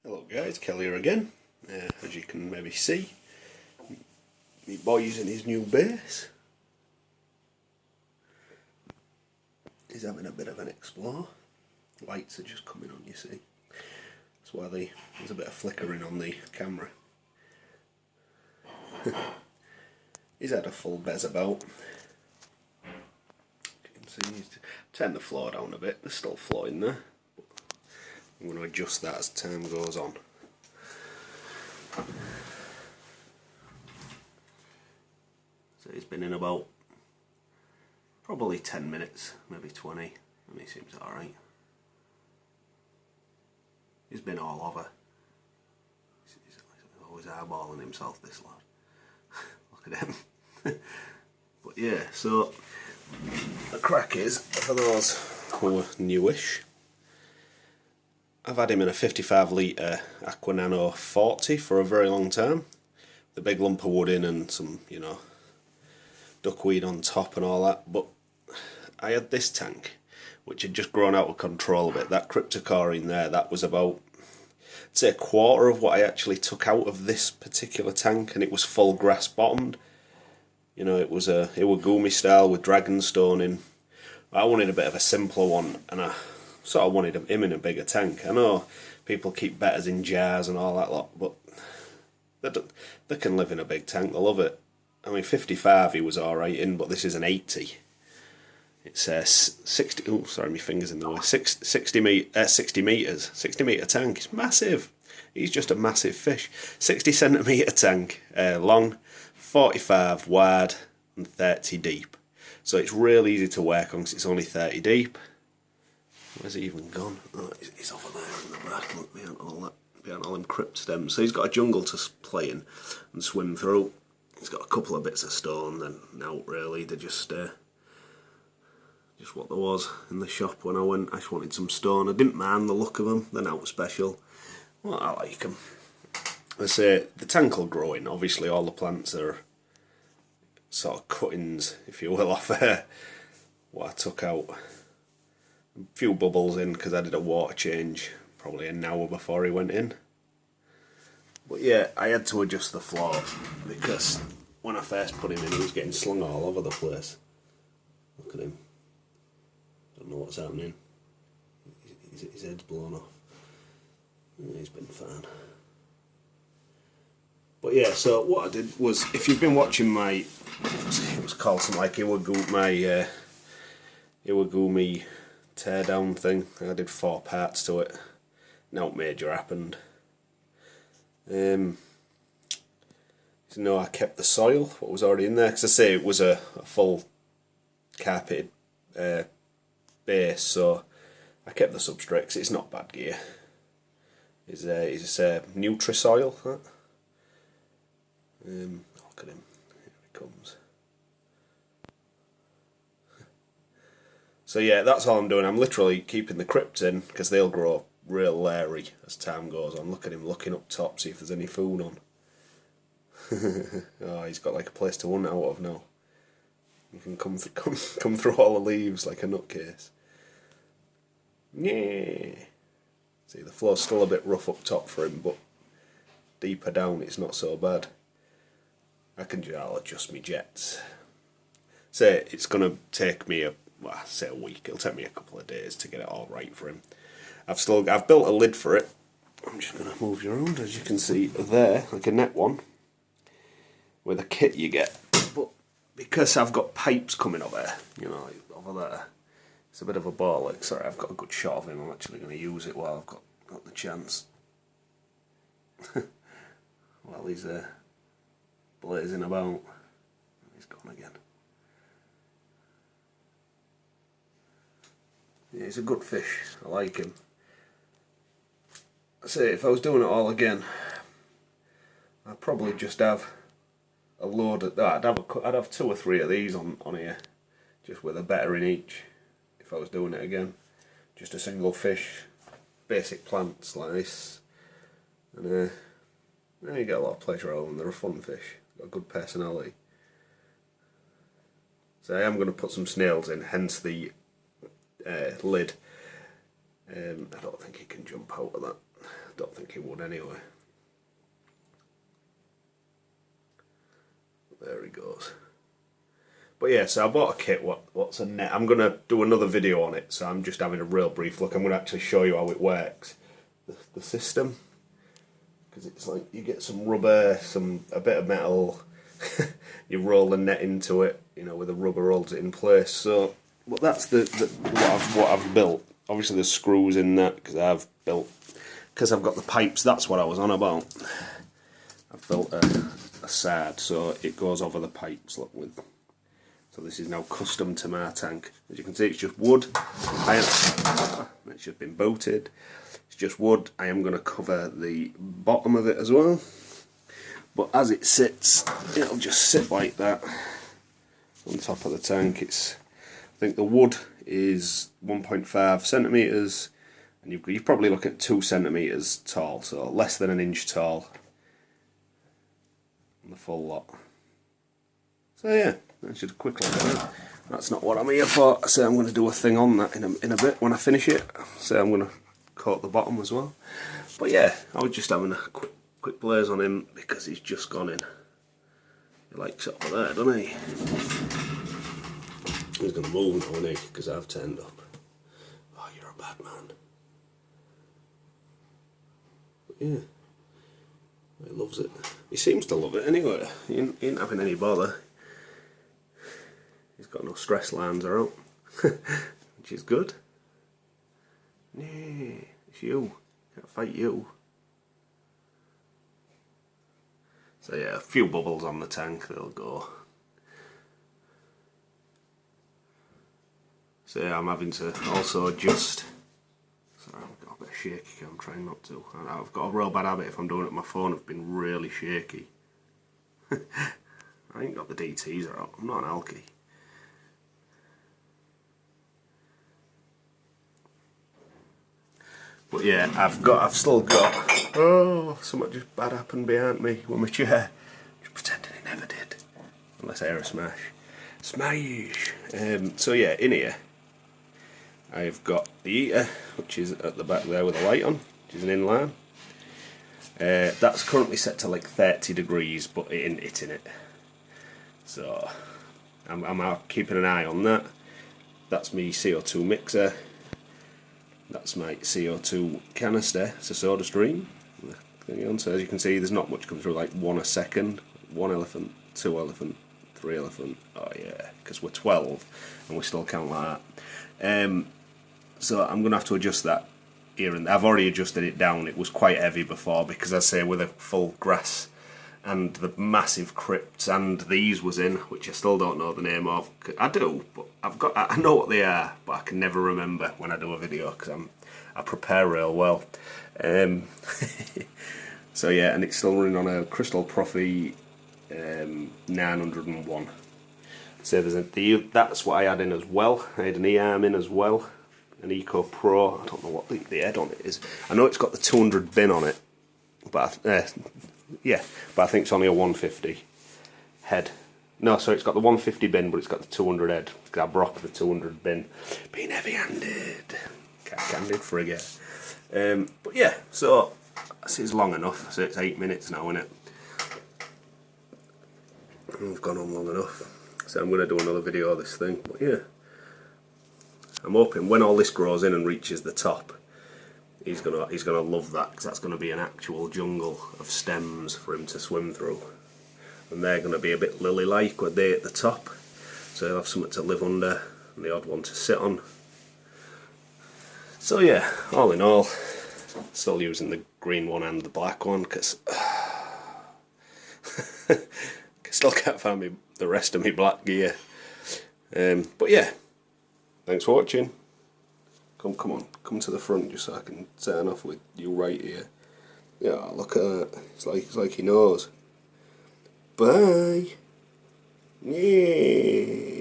Hello guys, Kelly here again. As you can maybe see, my boy's in his new base. He's having a bit of an explore. Lights are just coming on, you see. That's why there's a bit of flickering on the camera. He's had a full bez about. You can see he's turned the floor down a bit. There's still floor in there. I'm going to adjust that as time goes on. So he's been in about probably 10 minutes, maybe 20, and he seems alright. He's been all over. He's always eyeballing himself, this lad. Look at him. But yeah, so the crack is, for those who are newish, I've had him in a 55 litre Aqua Nano 40 for a very long time. The big lump of wood in and some, duckweed on top and all that. But I had this tank, which had just grown out of control a bit. That cryptocore in there, that was about, I'd say, a quarter of what I actually took out of this particular tank, and it was full grass bottomed. It was a Iwagumi style with dragonstone in. I wanted a bit of a simpler one, and I sort of wanted him in a bigger tank. I know people keep Bettas in jars and all that lot, but they can live in a big tank, they love it. I mean, 55 he was alright in, but this is an 80. It's 60, oh sorry, my finger's in the way, 60 metres, 60 metre tank. It's massive. He's just a massive fish. 60 centimetre tank, long, 45 wide and 30 deep. So it's real easy to work on because it's only 30 deep. Where's he even gone? Oh, he's over there in the back. Look, behind all them crypt stems. So he's got a jungle to play in and swim through. He's got a couple of bits of stone, then out really. They're just what there was in the shop when I went. I just wanted some stone. I didn't mind the look of them. They're not special. Well, I like them. I say the tank will grow in. Obviously, all the plants are sort of cuttings, if you will, off what I took out. A few bubbles in because I did a water change probably an hour before he went in. But yeah, I had to adjust the floor because when I first put him in he was getting slung all over the place. Look at him. Don't know what's happening. His head's blown off. He's been fine. But yeah, so what I did was, if you've been watching my, it was called something like Iwagumi teardown thing. I did 4 parts to it. Nothing major happened. So I kept the soil, what was already in there, because I say it was a full carpeted base, so I kept the substrate because it's not bad gear. It's Nutri-soil. Look at him, here he comes. So yeah, that's all I'm doing. I'm literally keeping the crypts in because they'll grow real leery as time goes on. Look at him looking up top, see if there's any food on. Oh, he's got like a place to hunt out of now. You can come through all the leaves like a nutcase. Yeah. See, the floor's still a bit rough up top for him, but deeper down it's not so bad. I'll adjust my jets. Say it's gonna take me a week. It'll take me a couple of days to get it all right for him. I've built a lid for it. I'm just gonna move you around, as you can see there, like a net one, with a kit you get. But because I've got pipes coming up there, like over there, it's a bit of a ball. Like, sorry, I've got a good shot of him. I'm actually gonna use it while I've got the chance. While he's blazing about. He's gone again. Yeah, he's a good fish. I like him. I say, if I was doing it all again, I'd probably just have a load of that. I'd have 2 or 3 of these on here, just with a Betta in each. If I was doing it again, just a single fish, basic plants like this, and you get a lot of pleasure out of them. They're a fun fish. Got a good personality. So I am going to put some snails in, hence the lid. I don't think he can jump out of that. don't think it would anyway. There he goes. But yeah, so I bought a kit. What's a net? I'm going to do another video on it, so I'm just having a real brief look. I'm going to actually show you how it works, the system. Because it's like you get some rubber, a bit of metal, you roll the net into it, you know, with the rubber holds it in place. So, but that's what I've built. Obviously there's screws in that because I've got the pipes. That's what I was on about. I've built a side so it goes over the pipes. Look, so this is now custom to my tank. As you can see, it's just wood. It's just been booted. It's just wood. I am going to cover the bottom of it as well. But as it sits, it'll just sit like that on top of the tank. I think the wood is 1.5 centimetres, and you're probably looking at 2 centimetres tall, so less than an inch tall on the full lot. So yeah, that's just a quick look at it. That's not what I'm here for. I say I'm going to do a thing on that in a bit when I finish it. So I'm going to coat the bottom as well. But yeah, I was just having a quick blaze on him because he's just gone in. He likes it over there, doesn't he? He's going to move now, isn't he? Because I've turned up. Oh, you're a bad man. But yeah, he loves it. He seems to love it anyway. He ain't having any bother. He's got no stress lines are out, which is good. Yeah, it's you. Can't fight you. So yeah, a few bubbles on the tank, they'll go. So yeah, I'm having to also adjust. Sorry, I've got a bit shaky, I'm trying not to. I've got a real bad habit if I'm doing it on my phone of being really shaky. I ain't got the DTs out, I'm not an alky. But yeah, I've still got, oh, something just bad happened behind me with my chair. Just pretending it never did. Unless I hear a smash. Smash! So yeah, in here, I've got the heater, which is at the back there with the light on, which is an inline. That's currently set to like 30 degrees, but it ain't hitting it. So, I'm out keeping an eye on that. That's my CO2 mixer. That's my CO2 canister, it's a soda stream. So as you can see, there's not much coming through, like 1 a second. 1 elephant, 2 elephant, 3 elephant. Oh yeah, because we're 12 and we still count like that. So I'm going to have to adjust that here and there. I've already adjusted it down. It was quite heavy before because, as I say, with a full grass and the massive crypts, and these was in, which I still don't know the name of. I do, but I know what they are, but I can never remember when I do a video because I prepare real well. So yeah, and it's still running on a Crystal Profi 901. So that's what I had in as well. I had an E-arm in as well, an Eco Pro. I don't know what the head on it is. I know it's got the 200 bin on it, but yeah, but I think it's only a 150 head. No, so it's got the 150 bin, but it's got the 200 head. Because I broke the 200 bin. Being heavy-handed. Cack-handed frigate. But yeah, so this is long enough. So it's 8 minutes now, isn't it? We've gone on long enough. So I'm going to do another video of this thing. But yeah, I'm hoping when all this grows in and reaches the top, he's gonna love that, because that's going to be an actual jungle of stems for him to swim through, and they're going to be a bit lily-like with they at the top, so he'll have something to live under and the odd one to sit on. So yeah, all in all, still using the green one and the black one because still can't find the rest of my black gear. But yeah, thanks for watching. Come on, come to the front just so I can turn off with you right here. Yeah, look at that. It's like he knows. Bye. Yeah.